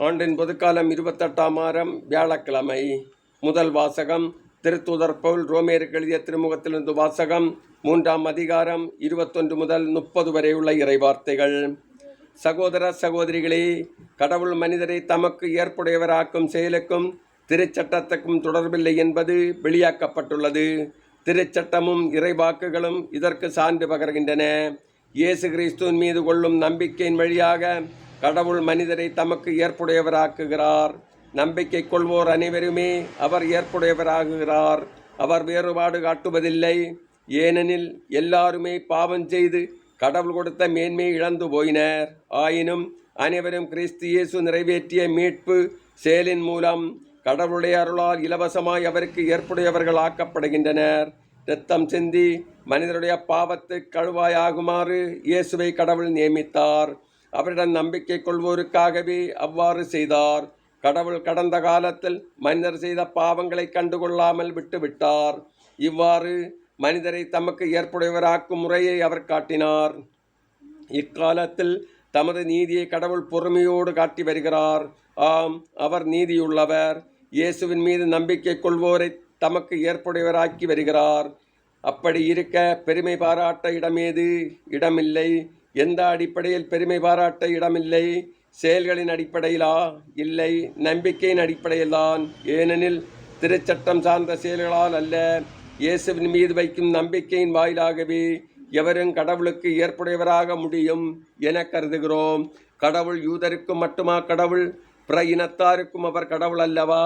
ஆண்டின் பொதுக்காலம் 28ஆம் வாரம் வியாழக்கிழமை. முதல் வாசகம் திருத்தூதர் பவுல் ரோமேயருக்கு எழுதிய திருமுகத்திலிருந்து வாசகம். 3ஆம் அதிகாரம் 21 முதல் 30 வரை உள்ள இறைவார்த்தைகள். சகோதர சகோதரிகளே, கடவுள் மனிதரை தமக்கு ஏற்புடையவராக்கும் செயலுக்கும் திருச்சட்டத்துக்கும் தொடர்பில்லை என்பது வெளியாக்கப்பட்டுள்ளது. திருச்சட்டமும் இறைவாக்குகளும் இதற்கு சான்று பகர்கின்றன. இயேசு கிறிஸ்துவின் மீது கொள்ளும் நம்பிக்கையின் வழியாக கடவுள் மனிதரை தமக்கு ஏற்புடையவராக்குகிறார். நம்பிக்கை கொள்வோர் அனைவருமே அவர் ஏற்புடையவராகுகிறார். அவர் வேறுபாடு காட்டுவதில்லை. ஏனெனில் எல்லாருமே பாவம் செய்து கடவுள் கொடுத்த மேன்மையை இழந்து போயினர். ஆயினும் அனைவரும் கிறிஸ்து இயேசு நிறைவேற்றிய மீட்பு செயலின் மூலம் கடவுளுடைய அருளால் இலவசமாய் அவருக்கு ஏற்புடையவர்கள் ஆக்கப்படுகின்றனர். இரத்தம் சிந்தி மனிதனுடைய பாவத்தை கழுவாயாகுமாறு இயேசுவை கடவுள் நியமித்தார். அவரிடம் நம்பிக்கை கொள்வோருக்காகவே அவ்வாறு செய்தார். கடவுள் கடந்த காலத்தில் மனிதர் செய்த பாவங்களை கண்டுகொள்ளாமல் விட்டுவிட்டார். இவ்வாறு மனிதரை தமக்கு ஏற்புடையவராக்கும் முறையை அவர் காட்டினார். இக்காலத்தில் தமது நீதியை கடவுள் பொறுமையோடு காட்டி வருகிறார். ஆம், அவர் நீதியுள்ளவர். இயேசுவின் மீது நம்பிக்கை கொள்வோரை தமக்கு ஏற்புடையவராக்கி வருகிறார். அப்படி இருக்க பெருமை பாராட்ட இடமில்லை. எந்த அடிப்படையில் பெருமை பாராட்ட இடமில்லை? செயல்களின் அடிப்படையிலா? இல்லை, நம்பிக்கையின் அடிப்படையில்தான். ஏனெனில் திருச்சட்டம் சார்ந்த செயல்களால் அல்ல, இயேசுவின் மீது வைக்கும் நம்பிக்கையின் வாயிலாகவே எவரும் கடவுளுக்கு ஏற்புடையவராக முடியும் என கருதுகிறோம். கடவுள் யூதருக்கும் மட்டுமா கடவுள்? பிற இனத்தாருக்கும் அவர் கடவுள் அல்லவா?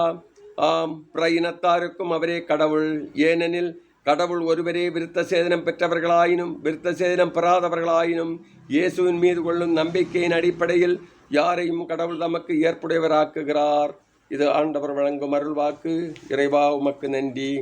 ஆம், பிற இனத்தாருக்கும் அவரே கடவுள். ஏனெனில் கடவுள் ஒருவரே விருத்த சேதனம் பெற்றவர்களாயினும் விருத்த சேதனம் பெறாதவர்களாயினும் இயேசுவின் மீது கொள்ளும் நம்பிக்கையின் அடிப்படையில் யாரையும் கடவுள் தமக்கு ஏற்புடையவராக்குகிறார். இது ஆண்டவர் வழங்கும் அருள்வாக்கு. இறைவா, உமக்கு நன்றி.